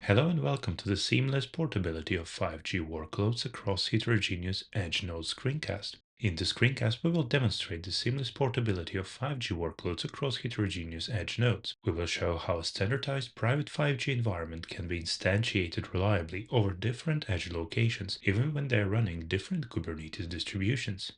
Hello and welcome to the seamless portability of 5G workloads across heterogeneous edge node screencast. In this screencast, we will demonstrate the seamless portability of 5G workloads across heterogeneous edge nodes. We will show how a standardized private 5G environment can be instantiated reliably over different edge locations, even when they are running different Kubernetes distributions.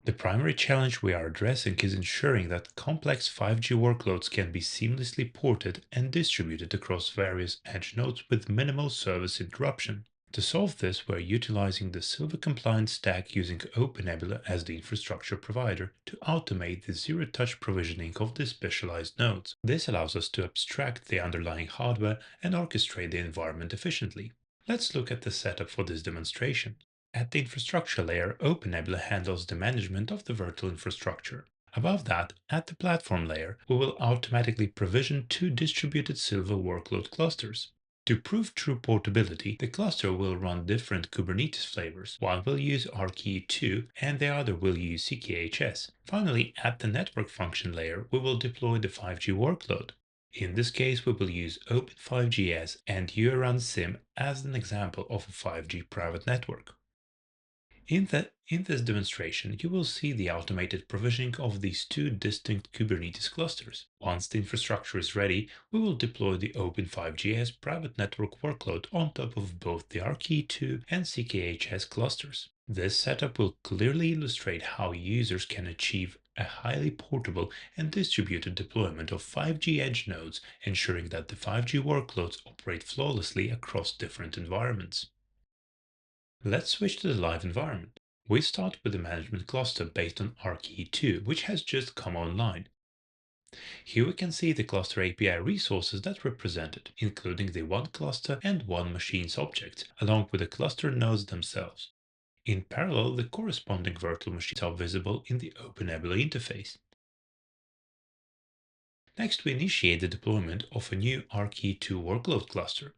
The primary challenge we are addressing is ensuring that complex 5G workloads can be seamlessly ported and distributed across various edge nodes with minimal service interruption. To solve this, we're utilizing the Silver compliant stack using OpenNebula as the infrastructure provider to automate the zero-touch provisioning of the specialized nodes. This allows us to abstract the underlying hardware and orchestrate the environment efficiently. Let's look at the setup for this demonstration. At the infrastructure layer, OpenNebula handles the management of the virtual infrastructure. Above that, at the platform layer, we will automatically provision two distributed Silver workload clusters. To prove true portability, the cluster will run different Kubernetes flavors. One will use RKE2 and the other will use CKHS. Finally, at the network function layer, we will deploy the 5G workload. In this case, we will use Open5GS and URunSim as an example of a 5G private network. In this demonstration, you will see the automated provisioning of these two distinct Kubernetes clusters. Once the infrastructure is ready, we will deploy the Open5GS private network workload on top of both the RKE2 and CKHS clusters. This setup will clearly illustrate how users can achieve a highly portable and distributed deployment of 5G edge nodes, ensuring that the 5G workloads operate flawlessly across different environments. Let's switch to the live environment. We start with the management cluster based on RKE2, which has just come online. Here we can see the cluster API resources that represented, including the one cluster and one machines objects, along with the cluster nodes themselves. In parallel, the corresponding virtual machines are visible in the OpenNebula interface. Next, we initiate the deployment of a new RKE2 workload cluster.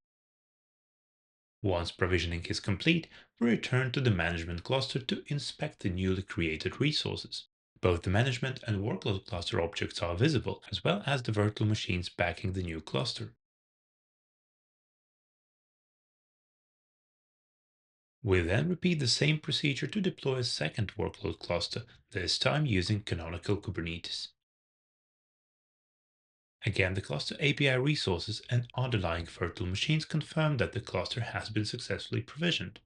Once provisioning is complete, we return to the management cluster to inspect the newly created resources. Both the management and workload cluster objects are visible, as well as the virtual machines backing the new cluster. We then repeat the same procedure to deploy a second workload cluster, this time using canonical Kubernetes. Again, the cluster API resources and underlying virtual machines confirm that the cluster has been successfully provisioned.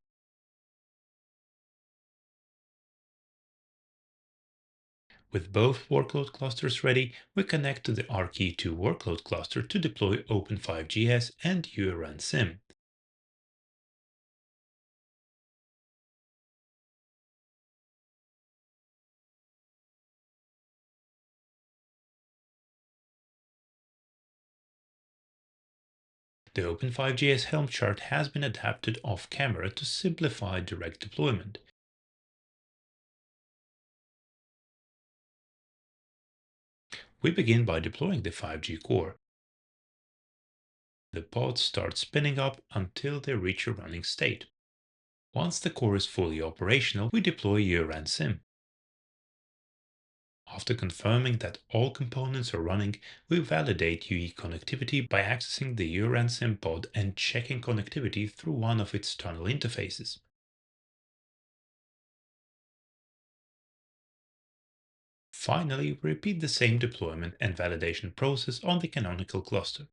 With both workload clusters ready, we connect to the RKE2 workload cluster to deploy Open5GS and URunSim. The Open5GS Helm chart has been adapted off-camera to simplify direct deployment. We begin by deploying the 5G core. The pods start spinning up until they reach a running state. Once the core is fully operational, we deploy URunSim. After confirming that all components are running, we validate UE connectivity by accessing the URunSim pod and checking connectivity through one of its tunnel interfaces. Finally, we repeat the same deployment and validation process on the canonical cluster.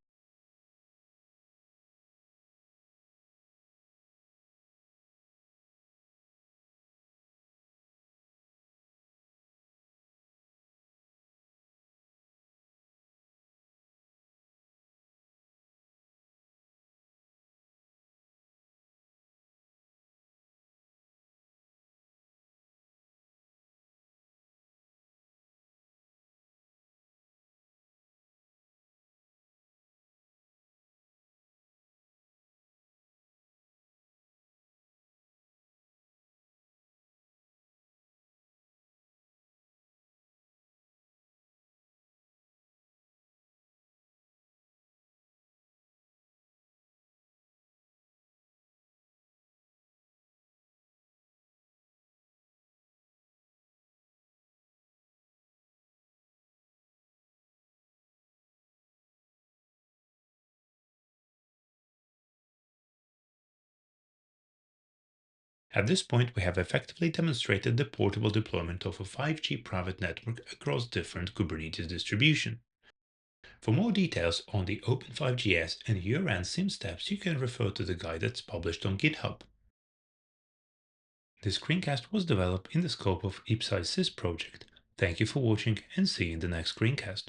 At this point, we have effectively demonstrated the portable deployment of a 5G private network across different Kubernetes distributions. For more details on the Open5GS and year-end SIM steps, you can refer to the guide that's published on GitHub. This screencast was developed in the scope of IPCEI-CIS project. Thank you for watching and see you in the next screencast.